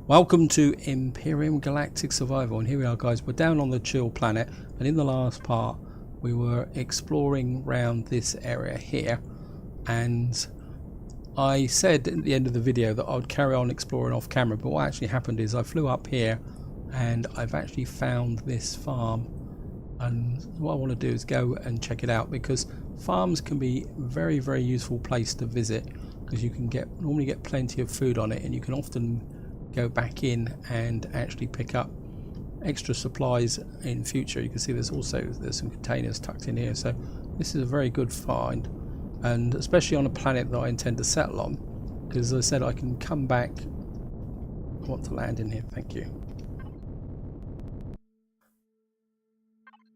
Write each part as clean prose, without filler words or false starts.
Welcome to Empyrion Galactic Survival, and here we are, guys. We're down on the chill planet, and in the last part we were exploring around this area here, and I said at the end of the video that I would carry on exploring off camera, but what actually happened is I flew up here and I've actually found this farm, and what I want to do is go and check it out, because farms can be a very useful place to visit, because you can normally get plenty of food on it, and you can often go back in and actually pick up extra supplies in future. You can see there's some containers tucked in here, so this is a very good find, and especially on a planet that I intend to settle on, because as I said, I can come back. I want to land in here, thank you.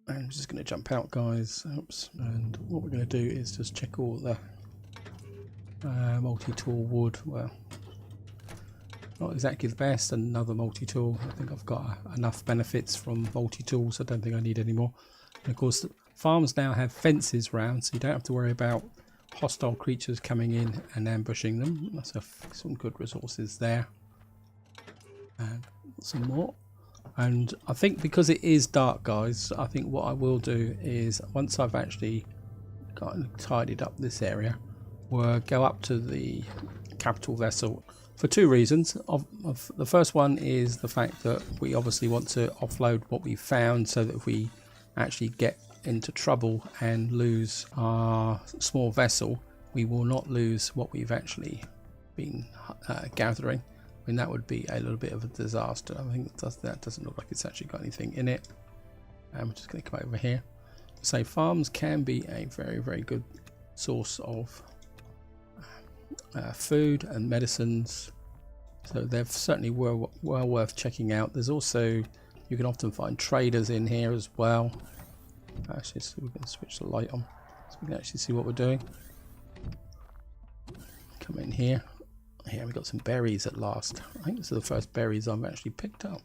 I'm just going to jump out, guys. Oops. And what we're going to do is just check all the multi-tool wood. Well, not exactly the best. Another multi-tool. I think I've got enough benefits from multi-tools. I don't think I need any more. And of course, farms now have fences round, so you don't have to worry about hostile creatures coming in and ambushing them. That's some good resources there. And some more. And I think because it is dark, guys, I think what I will do is, once I've actually tidied up this area, we'll go up to the capital vessel for two reasons. The first one is the fact that we obviously want to offload what we found, so that if we actually get into trouble and lose our small vessel, we will not lose what we've actually been gathering. I mean, that would be a little bit of a disaster. I think that doesn't look like it's actually got anything in it. I'm just going to come over here. So farms can be a very good source of food and medicines, so they're certainly well worth checking out. There's also, you can often find traders in here as well. Actually, so we can switch the light on so we can actually see what we're doing. Come in here. Here we got some berries at last. I think this is the first berries I've actually picked up.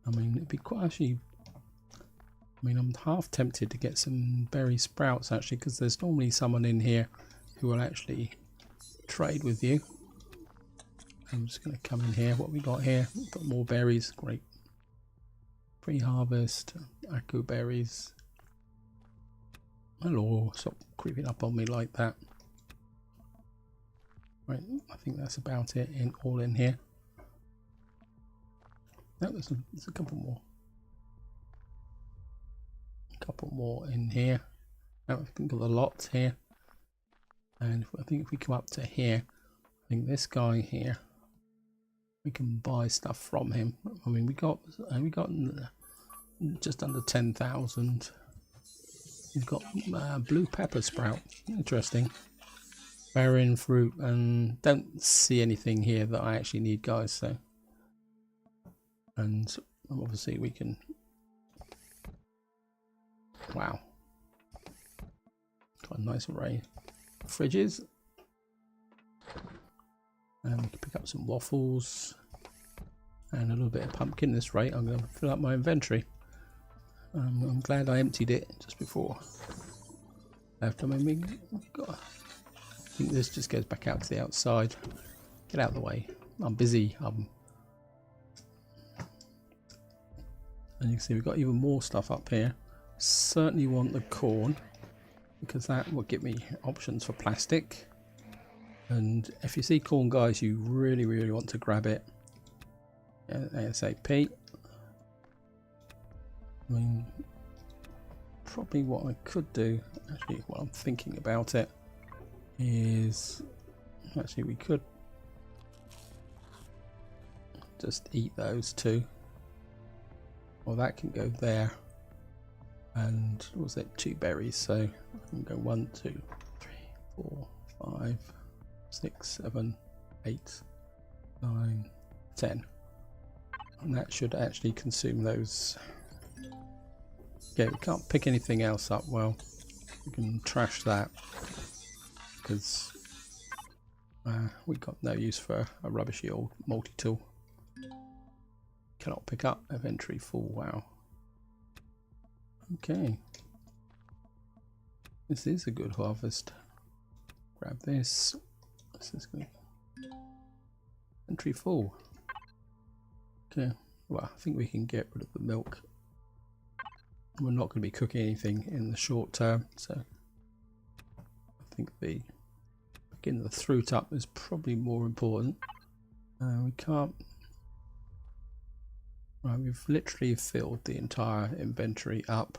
I mean, it'd be quite actually. I mean, I'm half tempted to get some berry sprouts actually, because there's normally someone in here who will actually trade with you. I'm just going to come in here. What we got here? We've got more berries. Great. Pre-harvest aku berries. Hello, stop creeping up on me like that. Right, I think that's about it. All in here. No, there's a couple more. A couple more in here. Now I think of the lots here. And I think if we come up to here, I think this guy here, we can buy stuff from him. I mean, we got just under 10,000. He's got blue pepper sprout. Interesting. Barren fruit, and don't see anything here that I actually need, guys. So, and obviously we can. Wow, got a nice array of fridges, and we can pick up some waffles and a little bit of pumpkin. At this rate, I'm going to fill up my inventory. I'm glad I emptied it just before left. I mean, we've got. I think this just goes back out to the outside. Get out of the way. I'm busy. And you can see we've got even more stuff up here. Certainly want the corn, because that will give me options for plastic. And if you see corn, guys, you really want to grab it ASAP. I mean, probably what I could do, actually, while I'm thinking about it, is actually we could just eat those two, or that can go there. And what was it, 2 berries, so I can go 1 2 3 4 5 6 7 8 9 10, and that should actually consume those. Okay, we can't pick anything else up. Well, we can trash that, because we got no use for a rubbishy old multi-tool. Cannot pick up. Inventory full. Wow. Okay. This is a good harvest. Grab this. This is good. Inventory full. Okay, well, I think we can get rid of the milk. We're not going to be cooking anything in the short term, so I think getting the fruit up is probably more important. We can't. Right, we've literally filled the entire inventory up.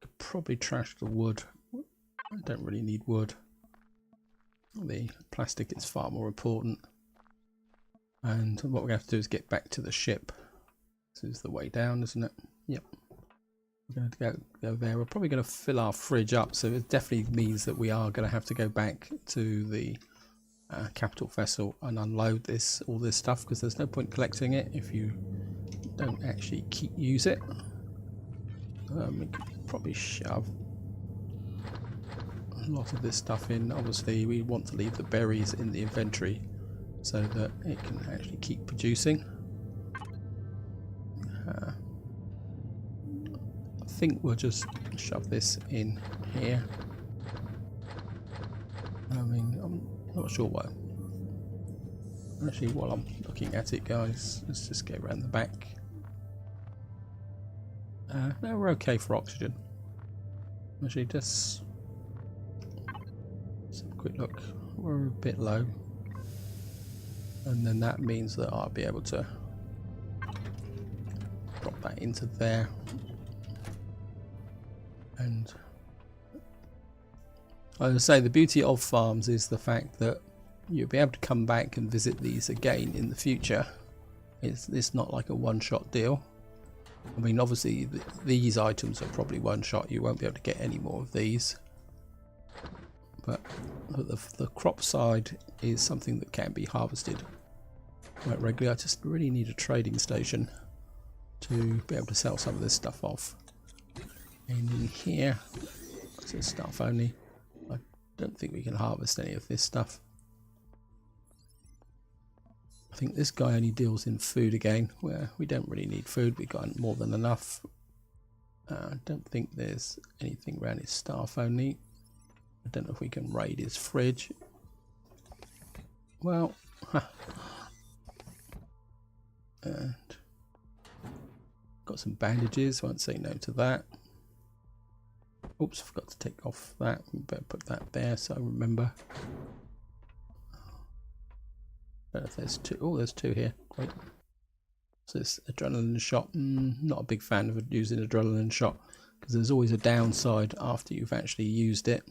Could probably trash the wood. I don't really need wood. The plastic is far more important. And what we have to do is get back to the ship. This is the way down, isn't it? Yep. We're going to go there. We're probably going to fill our fridge up, so it definitely means that we are going to have to go back to the capital vessel and unload all this stuff, because there's no point collecting it if you don't actually use it. We could probably shove a lot of this stuff in. Obviously we want to leave the berries in the inventory so that it can actually keep producing. I think we'll just shove this in here. I mean, I'm not sure why. Actually, while I'm looking at it, guys, let's just go around the back. No, we're okay for oxygen. Actually, just have a quick look. We're a bit low, and then that means that I'll be able to drop that into there. And I would say the beauty of farms is the fact that you'll be able to come back and visit these again in the future. It's not like a one-shot deal. I mean, obviously these items are probably one-shot. You won't be able to get any more of these. But the crop side is something that can be harvested quite regularly. I just really need a trading station to be able to sell some of this stuff off. And in here, it says stuff only. I don't think we can harvest any of this stuff. I think this guy only deals in food again, where we don't really need food. We've got more than enough. I don't think there's anything around his staff only. I don't know if we can raid his fridge. Well, and got some bandages. Won't say no to that. Oops, forgot to take off that. We better put that there so I remember. I don't know if there's two. Oh, there's two here. Great. So this adrenaline shot. Not a big fan of using adrenaline shot because there's always a downside after you've actually used it.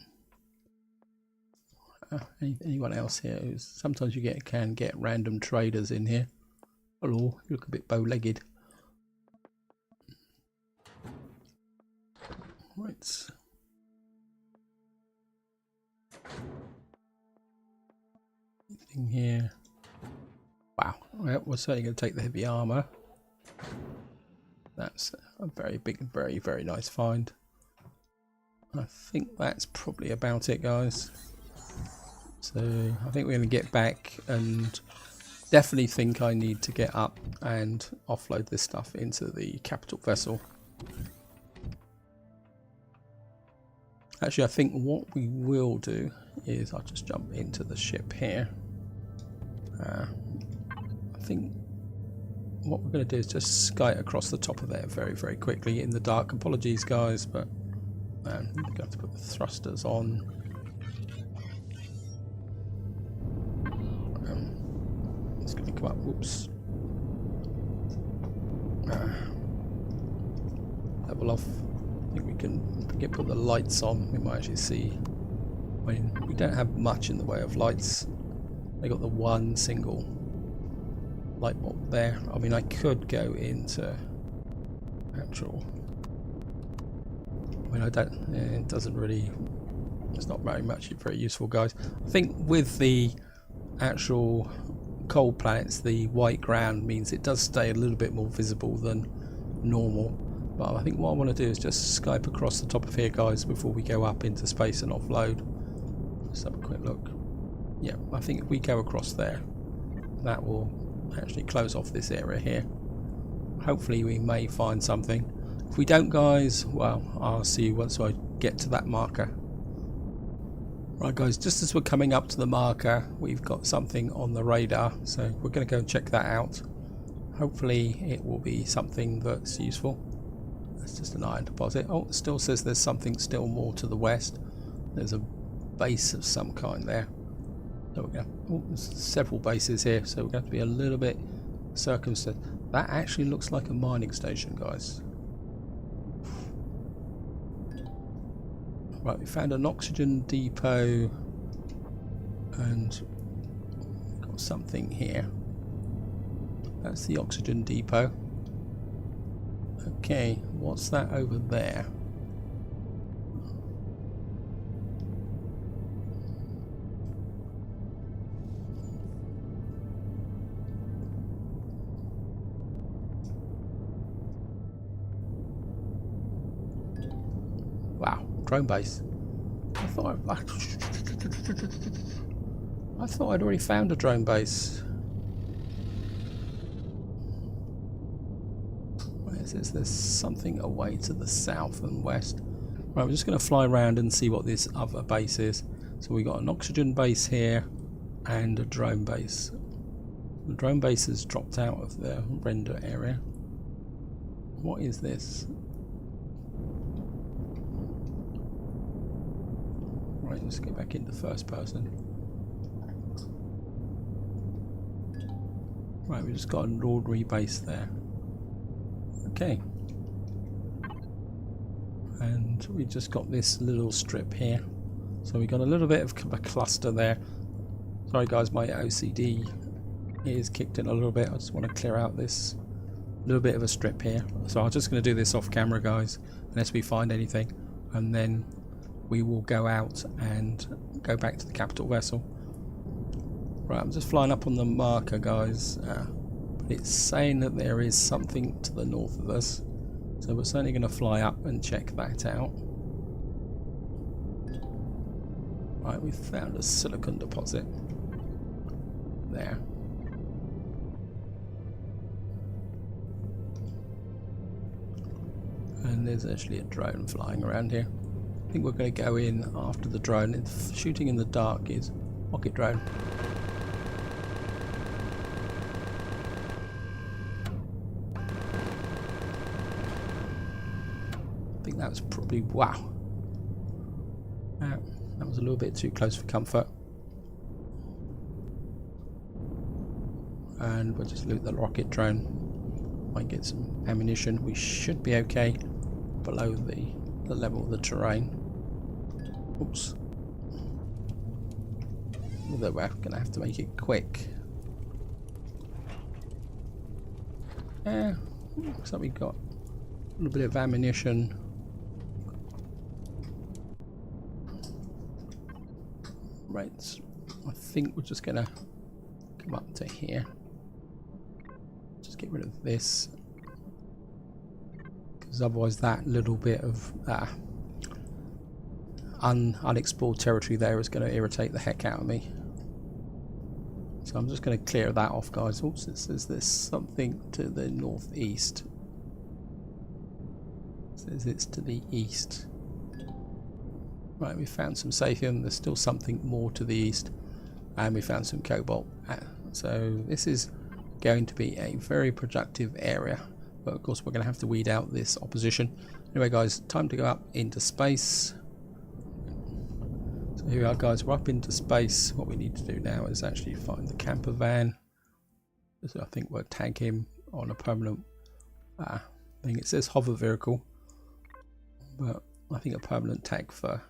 Anyone else here? Sometimes you can get random traders in here. Hello, you look a bit bow-legged. Right. Anything here? Wow. Well, we're certainly going to take the heavy armor. That's a very big, very, very nice find. I think that's probably about it, guys. So I think we're going to get back, and definitely think I need to get up and offload this stuff into the capital vessel. Actually, I think what we will do is I'll just jump into the ship here. I think what we're going to do is just skite across the top of there very, very quickly in the dark. Apologies, guys, but I'm going to have to put the thrusters on. It's going to come up. Whoops. Level off. I think we can put the lights on. We might actually see. I mean, we don't have much in the way of lights. I got the one single light bulb there. I mean, I could go into actual. I mean, I don't. It doesn't really. It's not very much. Very useful, guys. I think with the actual cold planets, the white ground means it does stay a little bit more visible than normal. But I think what I want to do is just Skype across the top of here, guys, before we go up into space and offload. Let's have a quick look. Yeah, I think if we go across there, that will actually close off this area here. Hopefully we may find something. If we don't, guys, well, I'll see you once I get to that marker. Right, guys, just as we're coming up to the marker, we've got something on the radar, so we're going to go and check that out. hopefully it will be something that's useful. It's just an iron deposit. Oh, it still says there's something still more to the west. There's a base of some kind there. There we go. Oh, there's several bases here, so we're going to have to be a little bit circumspect. That actually looks like a mining station, guys. Right, we found an oxygen depot and got something here. That's the oxygen depot. Okay, what's that over there? Wow, drone base. I thought I'd already found a drone base. There's something away to the south and west. Right, we're just going to fly around and see what this other base is. So we got an oxygen base here and a drone base. The drone base has dropped out of the render area. What is this? Right, let's get back into first person. Right, we just got an ordinary base there. Okay, and we just got this little strip here, so we got a little bit of a cluster there. Sorry guys, my OCD is kicked in a little bit. I just want to clear out this little bit of a strip here, so I'm just going to do this off camera, guys, unless we find anything, and then we will go out and go back to the capital vessel. Right, I'm just flying up on the marker, guys. It's saying that there is something to the north of us, so we're certainly going to fly up and check that out. Right, we've found a silicon deposit there. And there's actually a drone flying around here. I think we're going to go in after the drone. It's shooting in the dark is rocket drone. That was probably, wow, that was a little bit too close for comfort. And we'll just loot the rocket drone. Might get some ammunition. We should be okay below the level of the terrain. Oops. Although we're going to have to make it quick. Yeah, looks like we got a little bit of ammunition. Right, I think we're just gonna come up to here. Just get rid of this, because otherwise that little bit of unexplored territory there is going to irritate the heck out of me. So I'm just going to clear that off, guys. Oops, it says there's something to the northeast. It says it's to the east. Right, we found some saphium. There's still something more to the east, and we found some cobalt. So this is going to be a very productive area, but of course we're going to have to weed out this opposition. Anyway, guys, time to go up into space. So here we are, guys. We're up into space. What we need to do now is actually find the camper van. So I think we'll tag him on a permanent thing. It says hover vehicle, but I think a permanent tag for.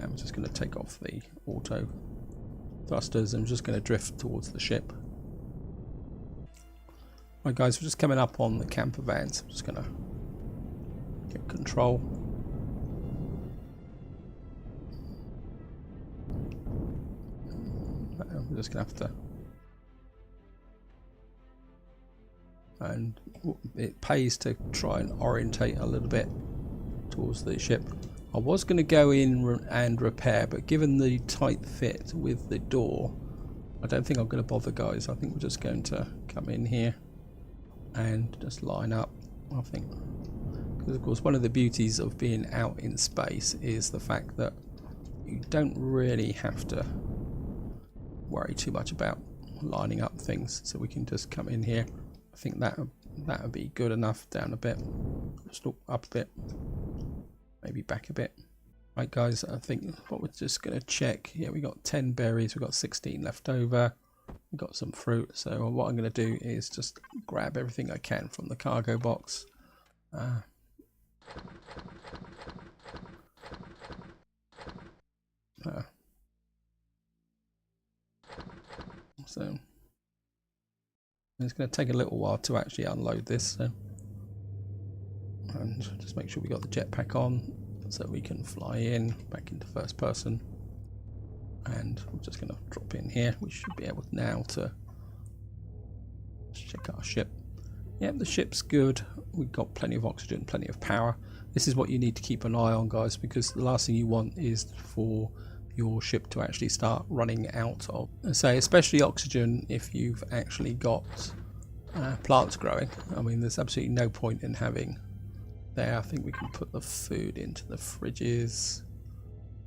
I'm just going to take off the auto thrusters. I'm just going to drift towards the ship. Right, guys, we're just coming up on the camper vans. I'm just going to get control. I'm just going to have to. And it pays to try and orientate a little bit towards the ship. I was going to go in and repair, but given the tight fit with the door, I don't think I'm going to bother, guys. I think we're just going to come in here and just line up, I think. Because of course one of the beauties of being out in space is the fact that you don't really have to worry too much about lining up things, so we can just come in here. I think that would be good enough. Down a bit, just look up a bit, maybe back a bit. Right guys, I think what we're just going to check, yeah, we got 10 berries, we've got 16 left over, we've got some fruit. So what I'm going to do is just grab everything I can from the cargo box. So it's going to take a little while to actually unload this, so. And just make sure we got the jetpack on so we can fly in back into first person. And I'm just going to drop in here. We should be able now to check our ship. Yep, the ship's good. We've got plenty of oxygen, plenty of power. This is what you need to keep an eye on, guys, because the last thing you want is for your ship to actually start running out of, say, especially oxygen if you've actually got plants growing. I mean, there's absolutely no point in having there. I think we can put the food into the fridges.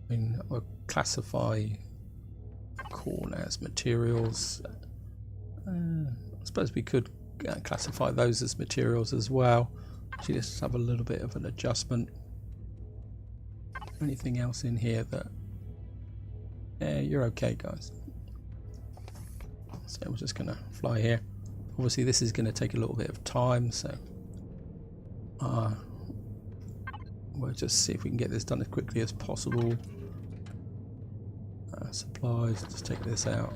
I mean, we'll classify corn as materials. I suppose we could classify those as materials as well. Actually, let's have a little bit of an adjustment. Anything else in here that... Yeah, you're okay, guys. So we're just going to fly here. Obviously, this is going to take a little bit of time, so we'll just see if we can get this done as quickly as possible. Supplies, just take this out.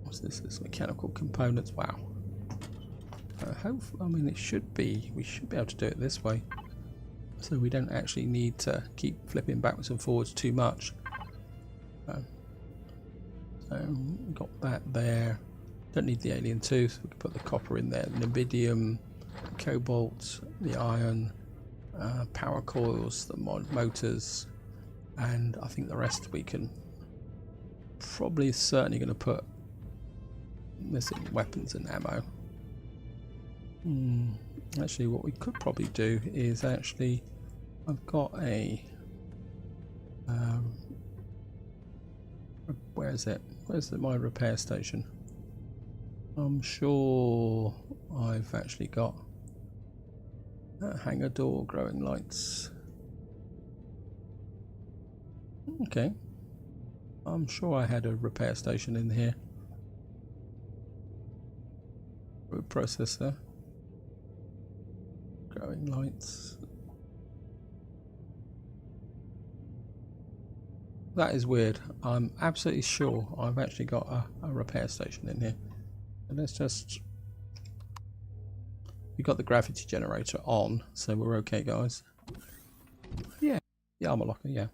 What's this? This mechanical components. Wow. I mean, it should be. We should be able to do it this way, so we don't actually need to keep flipping backwards and forwards too much. So we've got that there. Don't need the alien tooth. We can put the copper in there. Nebidium, cobalt, the iron, power coils, the motors, and I think the rest we can certainly going to put missing weapons and ammo. Actually, what we could probably do is actually, I've got a where is it? Where's my repair station? I'm sure I've actually got a hangar door, growing lights. Okay, I'm sure I had a repair station in here. Food processor, growing lights. That is weird. I'm absolutely sure I've actually got a repair station in here. And let's just... We got the gravity generator on, so we're okay, guys. Yeah, the armor locker, yeah.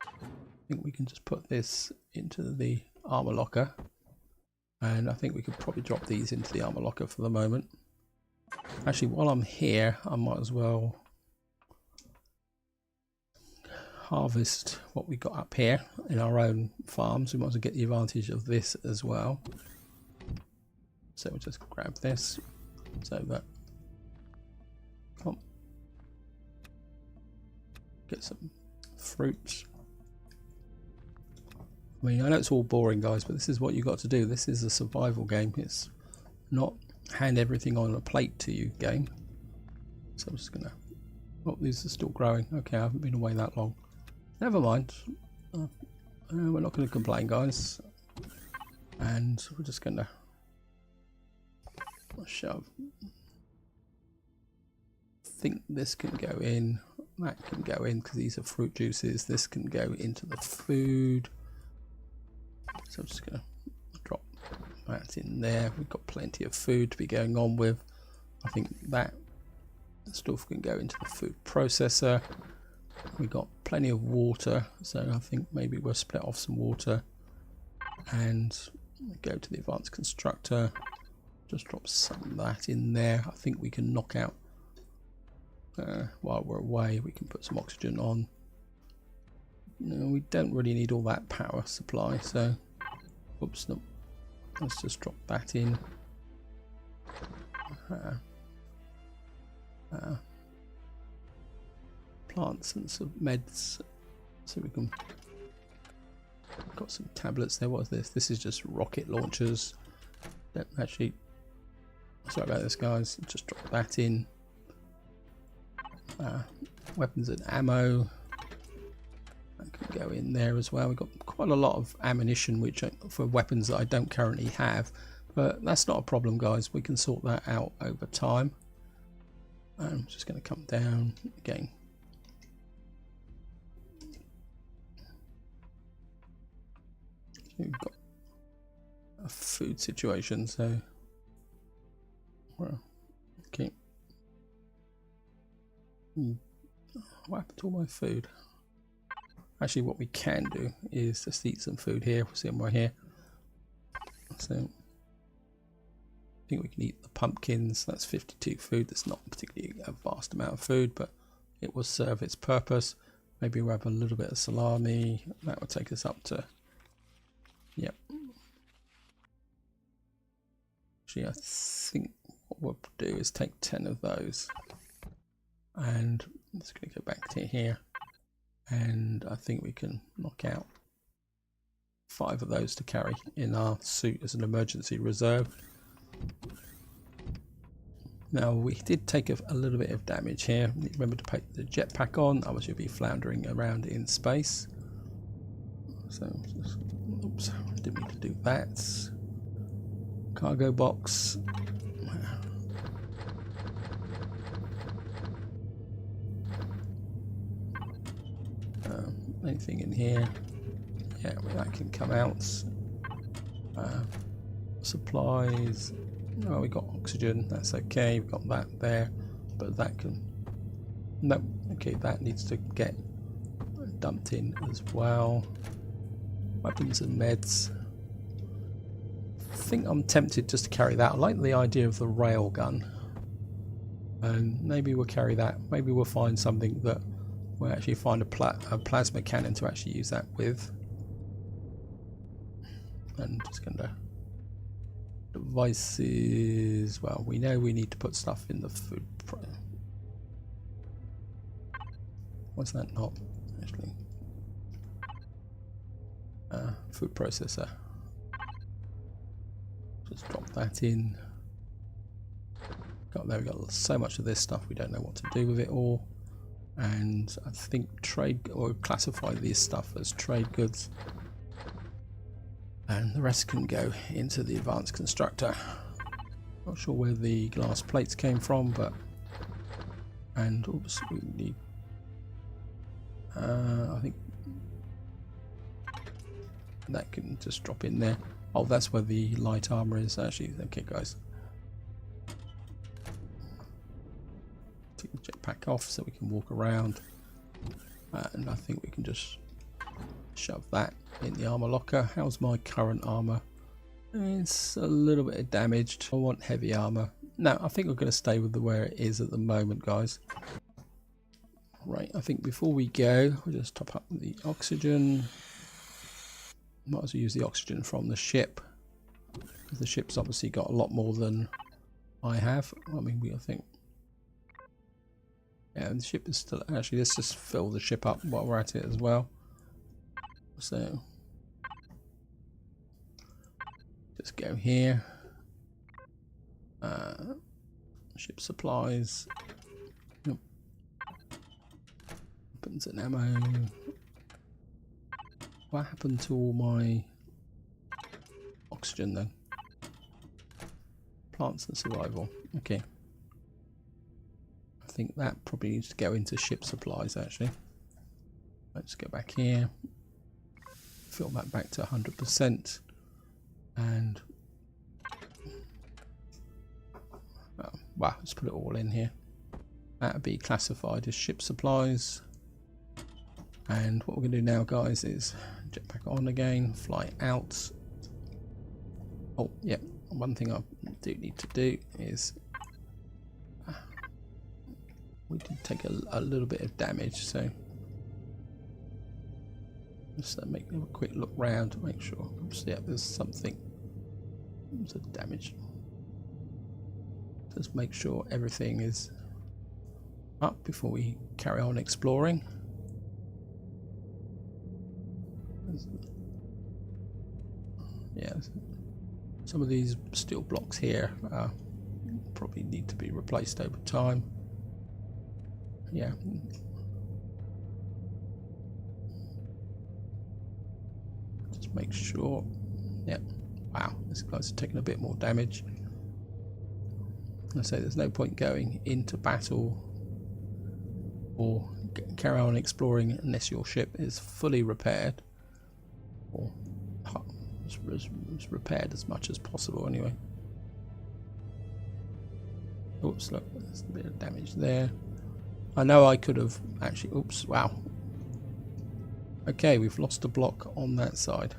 I think we can just put this into the armor locker. And I think we could probably drop these into the armor locker for the moment. Actually, while I'm here, I might as well harvest what we got up here in our own farms. We might as well get the advantage of this as well. So we'll just grab this so that get some fruit. I mean, I know it's all boring, guys, but this is what you got to do. This is a survival game. It's not hand everything on a plate to you game. So I'm just gonna... Oh, these are still growing. Okay, I haven't been away that long. Never mind. We're not going to complain, guys. And we're just going to shove. I think this can go in. That can go in because these are fruit juices. This can go into the food. So I'm just going to drop that in there. We've got plenty of food to be going on with. I think that stuff can go into the food processor. We've got plenty of water, so I think maybe we'll split off some water and go to the advanced constructor. Just drop some of that in there. I think we can knock out while we're away. We can put some oxygen on. No, we don't really need all that power supply, so oops, no. Let's just drop that in. Plants and some meds, so we can Got some tablets there. What is this? This is just rocket launchers. Don't actually. Sorry about this, guys. Just drop that in. Weapons and ammo. That could go in there as well. We've got quite a lot of ammunition, which for weapons that I don't currently have, but that's not a problem, guys. We can sort that out over time. I'm just going to come down again. We've got a food situation, so well, okay. What happened to all my food? Actually, what we can do is just eat some food here. We'll see them right here. So I think we can eat the pumpkins. That's 52 food. That's not particularly a vast amount of food, but it will serve its purpose. Maybe we'll have a little bit of salami. That will take us up to, yep. Actually, I think what we'll do is take 10 of those. And I'm just going to go back to here. And I think we can knock out 5 of those to carry in our suit as an emergency reserve. Now, we did take a little bit of damage here. Remember to put the jetpack on, otherwise you'll be floundering around in space. So, oops, didn't mean to do that. Cargo box. Anything in here? Yeah, well, that can come out. Supplies. Oh, we got oxygen. That's okay. We've got that there, but that can. No, okay, that needs to get dumped in as well. Weapons and meds. I think I'm tempted just to carry that. I like the idea of the rail gun, and maybe we'll carry that. Maybe we'll find something that we'll actually find a plasma cannon to actually use that with. And just going to devices. Well, we know we need to put stuff in the food. What's that not actually? Food processor. Just drop that in. There we got so much of this stuff we don't know what to do with it all. And I think trade, or classify this stuff as trade goods, and the rest can go into the advanced constructor. Not sure where the glass plates came from, but and oops, we need I think that can just drop in there. Oh, that's where the light armor is actually. Okay, guys, take the jetpack off so we can walk around, and I think we can just shove that in the armor locker. How's my current armor? It's a little bit damaged. I want heavy armor. No, I think we're going to stay with where it is at the moment, guys. Right, I think before we go, we'll just top up the oxygen. Might as well use the oxygen from the ship, because the ship's obviously got a lot more than I have. I mean, I think. Yeah, and the ship is still. Actually, let's just fill the ship up while we're at it as well. So, just go here. Ship supplies. Yep. Weapons and ammo. What happened to all my oxygen then? Plants and survival. Okay. I think that probably needs to go into ship supplies actually. Let's go back here. Fill that back to 100%. And wow, let's put it all in here. That would be classified as ship supplies. And what we're going to do now, guys, is jetpack on again, fly out. Oh, yeah, one thing I do need to do is we did take a little bit of damage, so just make a quick look round to make sure. Oops, yeah, there's something. There's a damage. Just make sure everything is up before we carry on exploring. Yeah, some of these steel blocks here probably need to be replaced over time. Yeah. Just make sure. Yeah. Wow, this guy's taking a bit more damage. I say there's no point going into battle or carry on exploring unless your ship is fully repaired, or is repaired as much as possible anyway. Oops, look, there's a bit of damage there. I know I could have actually, oops, wow. Okay, we've lost a block on that side.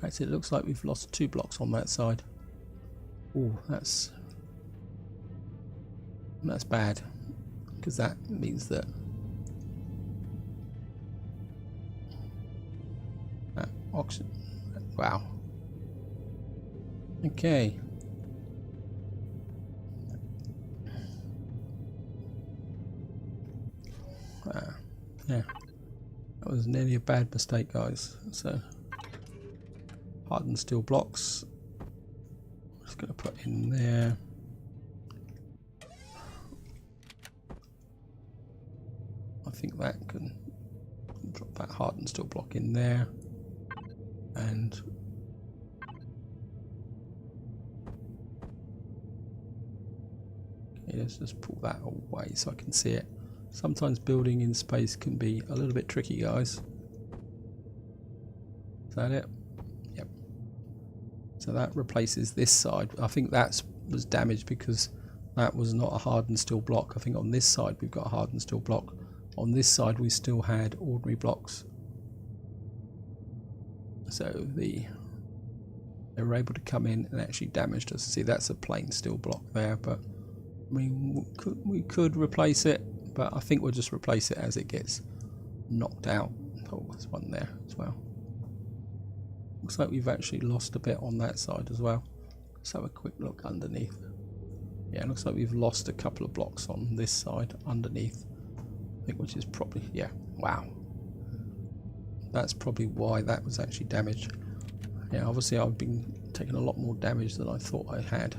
Actually, it looks like we've lost 2 blocks on that side. Ooh, that's bad, because that means that oxygen. Wow. Okay. Yeah, that was nearly a bad mistake, guys. So hardened steel blocks. I'm just going to put in there. I think that can drop that hardened steel block in there, and okay, let's just pull that away so I can see it. Sometimes building in space can be a little bit tricky, guys. Is that it? Yep. So that replaces this side. I think that was damaged because that was not a hardened steel block. I think on this side we've got a hardened steel block. On this side we still had ordinary blocks. So they were able to come in and actually damaged us. See, that's a plain steel block there, but I mean, we could replace it, but I think we'll just replace it as it gets knocked out. Oh, there's one there as well. Looks like we've actually lost a bit on that side as well. Let's have a quick look underneath. Yeah, it looks like we've lost a couple of blocks on this side underneath. I think, which is probably, yeah, wow. That's probably why that was actually damaged. Yeah, obviously I've been taking a lot more damage than I thought I had.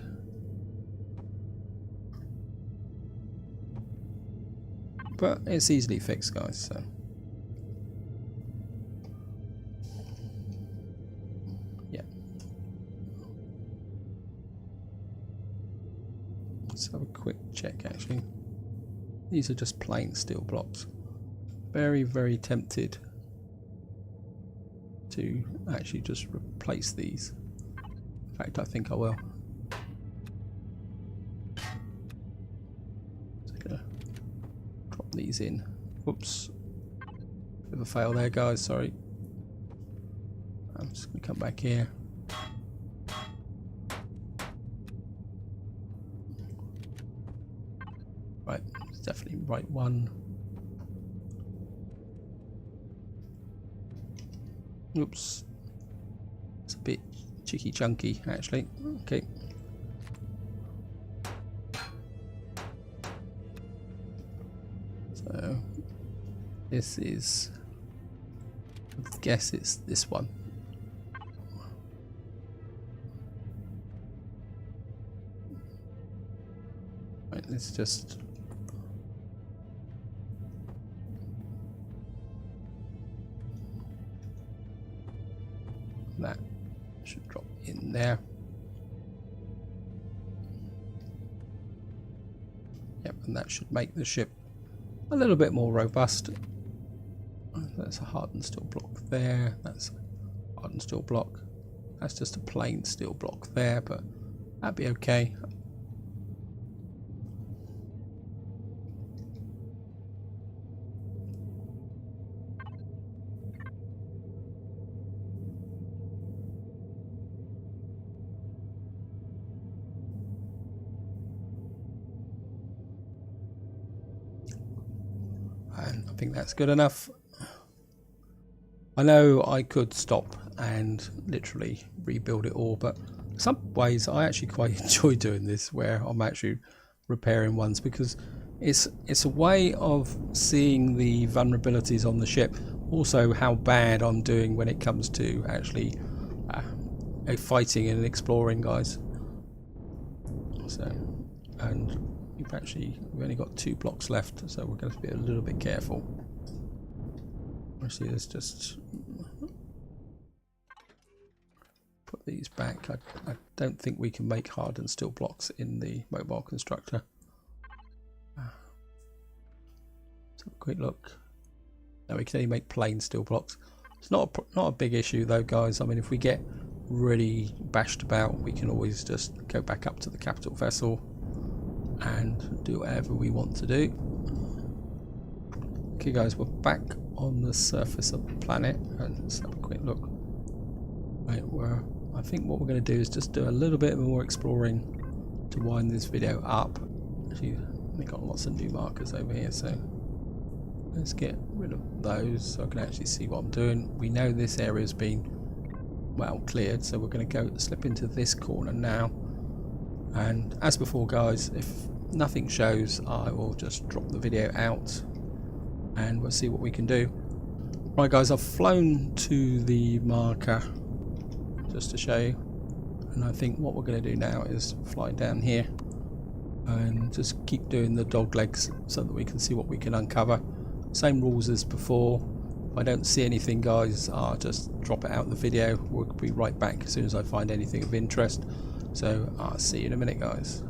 But it's easily fixed, guys, so. Yeah. Let's have a quick check, actually. These are just plain steel blocks. Very, very tempted to actually just replace these. In fact, I think I will. Just gonna drop these in. Whoops. Bit of a fail there, guys, sorry. I'm just gonna come back here. Right, it's definitely right one. Oops, it's a bit cheeky chunky actually. Okay. So this is, I guess it's this one. Right, let's just that should drop in there. Yep, and that should make the ship a little bit more robust. That's a hardened steel block there. That's a hardened steel block. That's just a plain steel block there, but that'd be okay. And I think that's good enough. I know I could stop and literally rebuild it all, but some ways I actually quite enjoy doing this, where I'm actually repairing ones, because it's a way of seeing the vulnerabilities on the ship, also how bad I'm doing when it comes to actually fighting and exploring, guys. So, and we've only got 2 blocks left, so we're going to be a little bit careful. Actually, let's just put these back. I don't think we can make hardened steel blocks in the mobile constructor. Let's have a quick look. No, we can only make plain steel blocks. It's not a big issue though, guys. I mean, if we get really bashed about, we can always just go back up to the capital vessel and do whatever we want to do. Okay, guys, we're back on the surface of the planet, and let's have a quick look. Right, I think what we're going to do is just do a little bit more exploring to wind this video up. Actually, they've got lots of new markers over here, so let's get rid of those so I can actually see what I'm doing. We know this area has been well cleared, so we're going to slip into this corner now. And as before, guys, if nothing shows, I will just drop the video out and we'll see what we can do. Right, guys, I've flown to the marker just to show you, and I think what we're going to do now is fly down here and just keep doing the dog legs so that we can see what we can uncover. Same rules as before. If I don't see anything, guys, I'll just drop it out of the video. We'll be right back as soon as I find anything of interest. So I'll see you in a minute, guys.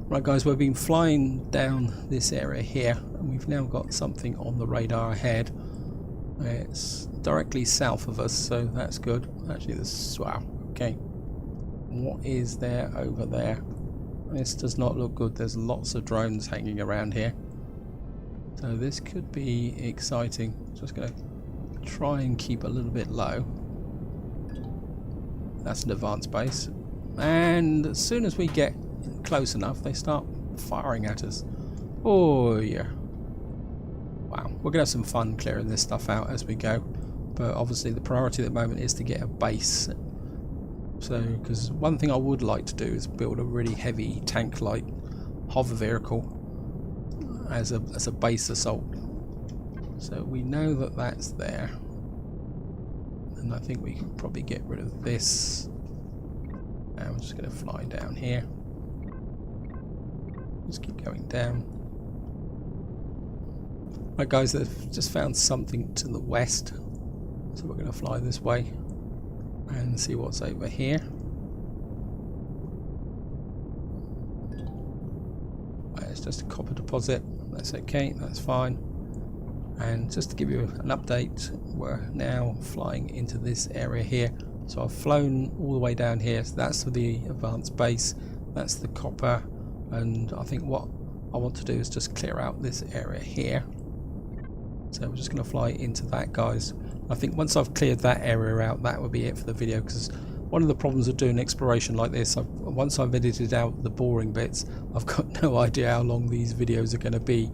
Right, guys, we've been flying down this area here, and we've now got something on the radar ahead. It's directly south of us, so that's good. Actually, this, wow, okay. What is there over there? This does not look good. There's lots of drones hanging around here. So this could be exciting. Just going to try and keep a little bit low. That's an advanced base. And as soon as we get close enough, they start firing at us. Oh yeah. Wow. We're going to have some fun clearing this stuff out as we go. But obviously the priority at the moment is to get a base. So, because one thing I would like to do is build a really heavy tank-like hover vehicle as a base assault. So we know that that's there, and I think we can probably get rid of this. And we're just going to fly down here. Just keep going down. Right, guys, I've just found something to the west, so we're going to fly this way and see what's over here. Right, it's just a copper deposit. That's okay, that's fine. And just to give you an update, we're now flying into this area here. So I've flown all the way down here. So that's for the advanced base, that's the copper, and I think what I want to do is just clear out this area here. So we're just going to fly into that, guys. I think once I've cleared that area out, that will be it for the video, because one of the problems of doing exploration like this, once I've edited out the boring bits, I've got no idea how long these videos are going to be.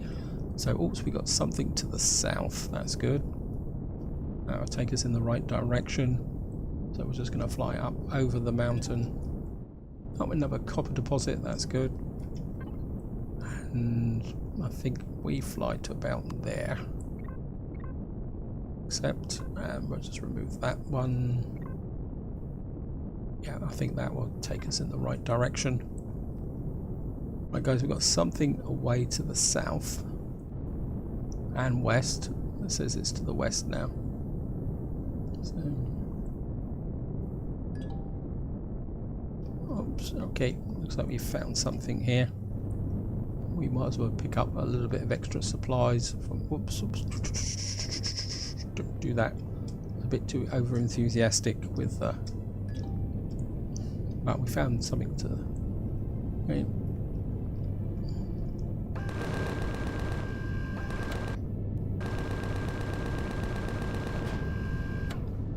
So, oops, we got something to the south. That's good. That will take us in the right direction. So we're just going to fly up over the mountain. Oh, another copper deposit. That's good. And I think we fly to about there. Except, we'll just remove that one. Yeah, I think that will take us in the right direction. Right, guys, we've got something away to the south and west. It says it's to the west now. So, oops, okay, looks like we found something here. We might as well pick up a little bit of extra supplies from, whoops, don't do that. A bit too over enthusiastic with but we found something to, okay.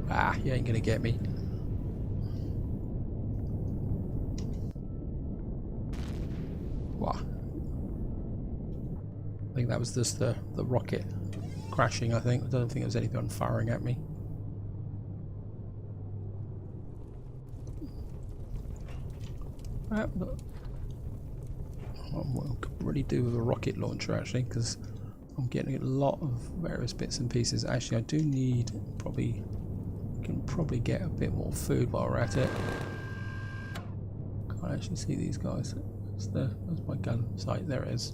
Ah, you ain't gonna get me. Wow. I think that was just the rocket crashing, I think. I don't think there was anything firing at me. What I could really do with a rocket launcher, actually, because I'm getting a lot of various bits and pieces. Actually, I do need probably Can probably get a bit more food while we're at it. Can't actually see these guys. That's my gun sight. There it is.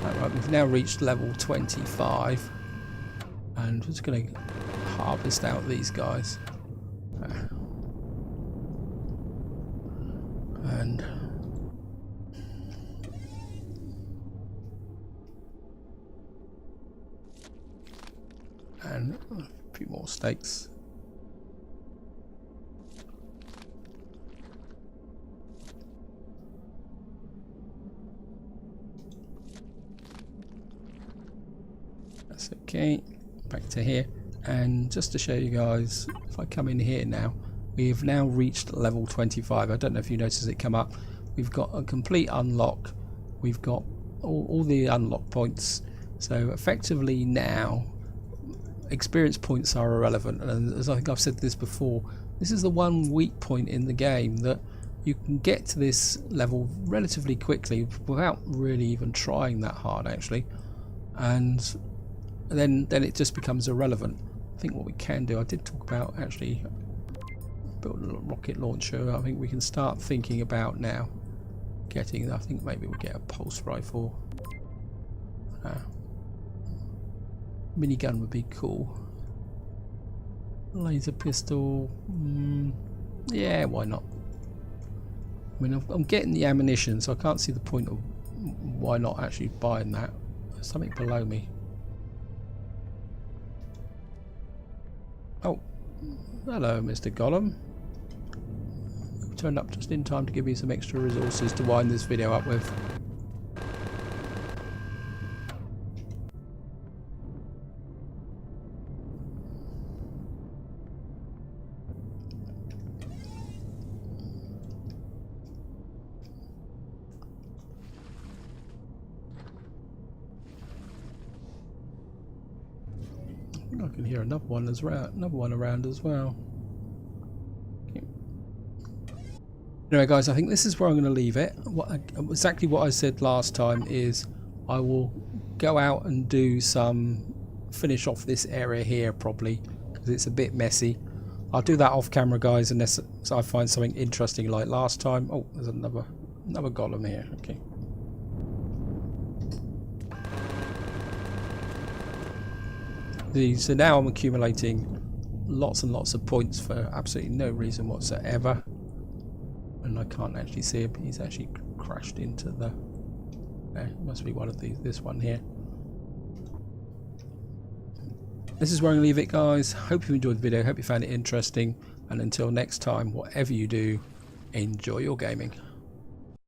Right, we've now reached level 25, and we're just going to harvest out these guys. And a few more steaks. That's okay. Back to here, and just to show you guys, if I come in here now, we have now reached level 25. I don't know if you noticed it come up. We've got a complete unlock. We've got all the unlock points. So effectively now, experience points are irrelevant. And as I think I've said this before, this is the one weak point in the game, that you can get to this level relatively quickly without really even trying that hard actually, and then it just becomes irrelevant. I think what we can do, I did talk about actually building a rocket launcher. I think we can start thinking about now getting, I think maybe we'll get a pulse rifle. Minigun would be cool. Laser pistol, yeah, why not? I mean, I'm getting the ammunition, so I can't see the point of why not actually buying that. There's something below me. Oh, hello, Mr. Gollum. You turned up just in time to give me some extra resources to wind this video up with. I can hear another one around as well. Okay. Anyway guys, I think this is where I'm going to leave it. Exactly what I said last time is I will go out and finish off this area here probably, because it's a bit messy. I'll do that off camera guys, unless I find something interesting like last time. Oh, there's another golem here. Okay. So now I'm accumulating lots and lots of points for absolutely no reason whatsoever, and I can't actually see him. He's actually crashed into the, it must be one of these, this one here. This is where I'm going to leave it guys. Hope you enjoyed the video, hope you found it interesting, and until next time, whatever you do, enjoy your gaming.